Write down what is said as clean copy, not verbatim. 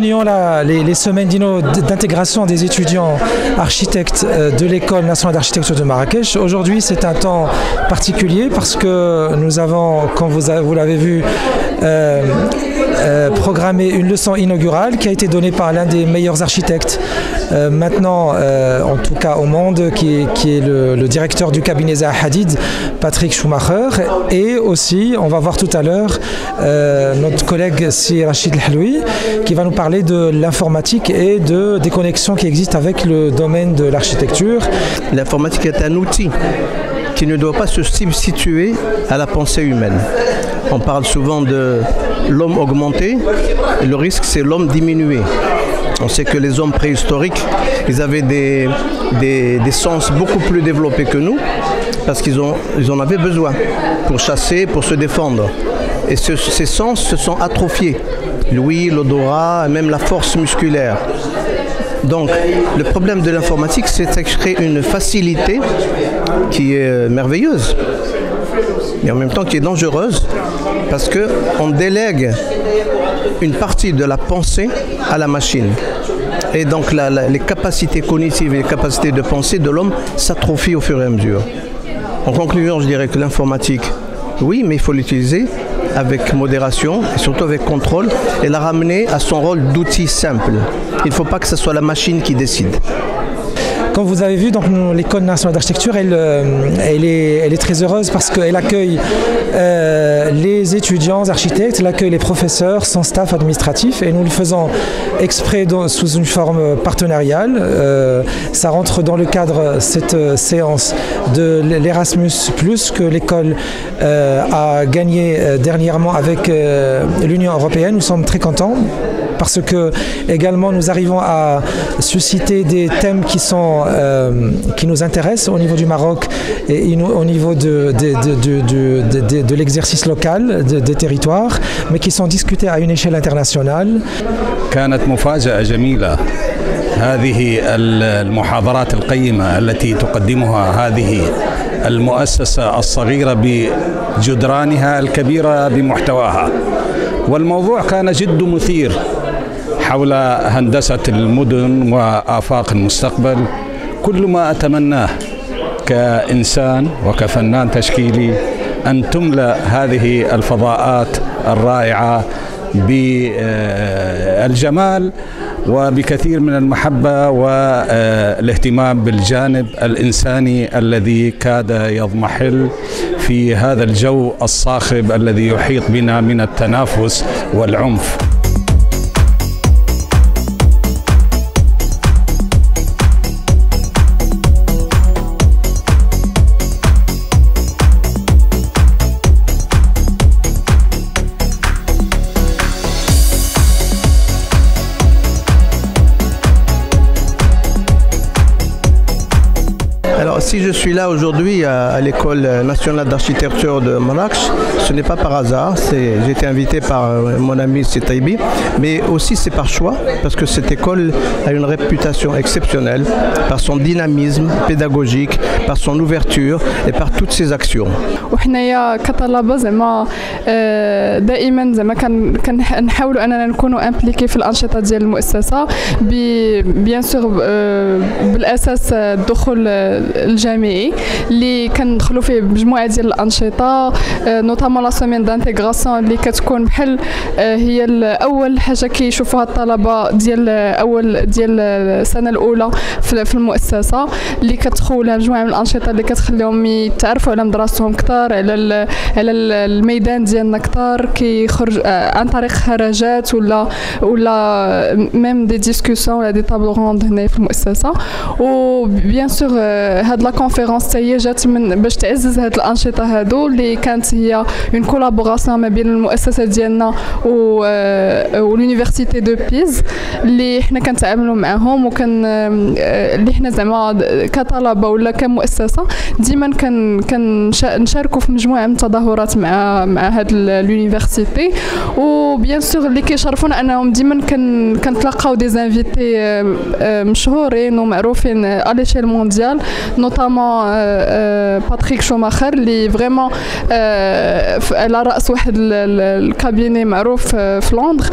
continuons les semaines d'intégration des étudiants architectes de l'École nationale d'architecture de Marrakech. Aujourd'hui, c'est un temps particulier parce que nous avons, comme vous l'avez vu, programmé une leçon inaugurale qui a été donnée par l'un des meilleurs architectes maintenant, en tout cas au monde, qui est le directeur du cabinet Zaha Hadid, Patrick Schumacher. Et aussi, on va voir tout à l'heure notre collègue Si Rachid El-Haloui qui va nous parler de l'informatique et des connexions qui existent avec le domaine de l'architecture. L'informatique est un outil qui ne doit pas se substituer à la pensée humaine. On parle souvent de l'homme augmenté, et le risque c'est l'homme diminué. On sait que les hommes préhistoriques, ils avaient des sens beaucoup plus développés que nous, parce qu'ils en avaient besoin pour chasser, pour se défendre. Et ces sens se sont atrophiés, l'ouïe, l'odorat, même la force musculaire. Donc le problème de l'informatique, c'est que ça crée une facilité qui est merveilleuse, mais en même temps qui est dangereuse, parce qu'on délègue une partie de la pensée à la machine. Et donc les capacités cognitives et les capacités de pensée de l'homme s'atrophient au fur et à mesure. En conclusion, je dirais que l'informatique, oui, mais il faut l'utiliser avec modération et surtout avec contrôle et la ramener à son rôle d'outil simple. Il ne faut pas que ce soit la machine qui décide. Comme vous avez vu, l'École nationale d'architecture, elle est très heureuse parce qu'elle accueille les étudiants architectes, elle accueille les professeurs, son staff administratif, et nous le faisons exprès sous une forme partenariale. Ça rentre dans le cadre, cette séance de l'Erasmus+, que l'école a gagné dernièrement avec l'Union européenne. Nous sommes très contents, parce que également nous arrivons à susciter des thèmes qui nous intéressent au niveau du Maroc et au niveau de l'exercice local des territoires, mais qui sont discutés à une échelle internationale. كانت مفاجأة جميلة هذه المحاضرات القيمة التي تقدمها هذه المؤسسة الصغيرة بجدرانها الكبيرة بمحتواها، والموضوع كان جد مثير حول هندسة المدن وآفاق المستقبل. كل ما أتمناه كإنسان وكفنان تشكيلي أن تملأ هذه الفضاءات الرائعة بالجمال وبكثير من المحبة والاهتمام بالجانب الإنساني الذي كاد يضمحل في هذا الجو الصاخب الذي يحيط بنا من التنافس والعنف. Alors, si je suis là aujourd'hui à l'École nationale d'architecture de Marrakech, ce n'est pas par hasard. J'ai été invité par mon ami Sitaibi, mais aussi c'est par choix, parce que cette école a une réputation exceptionnelle par son dynamisme pédagogique, par son ouverture et par toutes ses actions. وحنايا كطلبة زعما دائما زعما كنحاولوا اننا نكونوا امبليكي في الانشطه ديال المؤسسه بيان سور بالاساس الدخول الجامعي اللي كندخلوا فيه بمجموعه ديال الانشطه نوطامون لا سيمين دانتيغراسيون اللي كتكون بحال هي اول حاجه كيشوفوها الطلبه ديال السنه الاولى في المؤسسه اللي كتدخلها مجموعه من الانشطه اللي كتخليهم يتعرفوا على مدرستهم اكثر على الميدان ديالنا اكثر كيخرج عن طريق خرجات ولا ميم دي ديسكوسيون ولا دي طابلو روند هنا في المؤسسه. وبيان سور هاد لا كونفيرونس هي جات من باش تعزز هاد الانشطه هادو اللي كانت هي اون كولابوراسيون ما بين المؤسسه ديالنا ولونيفرسيتي دو بيز اللي حنا كنتعاملوا معاهم اللي حنا زعما كطلبه ولا كمؤسسه ديما كنشاركوا في مجموعه من التظاهرات مع هاد لونيفرسيتي. وبيان سور اللي كيشرفونا انهم ديما كنتلاقاو دي زانفيتي مشهورين ومعروفين على ليشيل مونديال نوطامون باتريك شوماخر اللي فريمون على راس واحد الكابيني معروف في لندن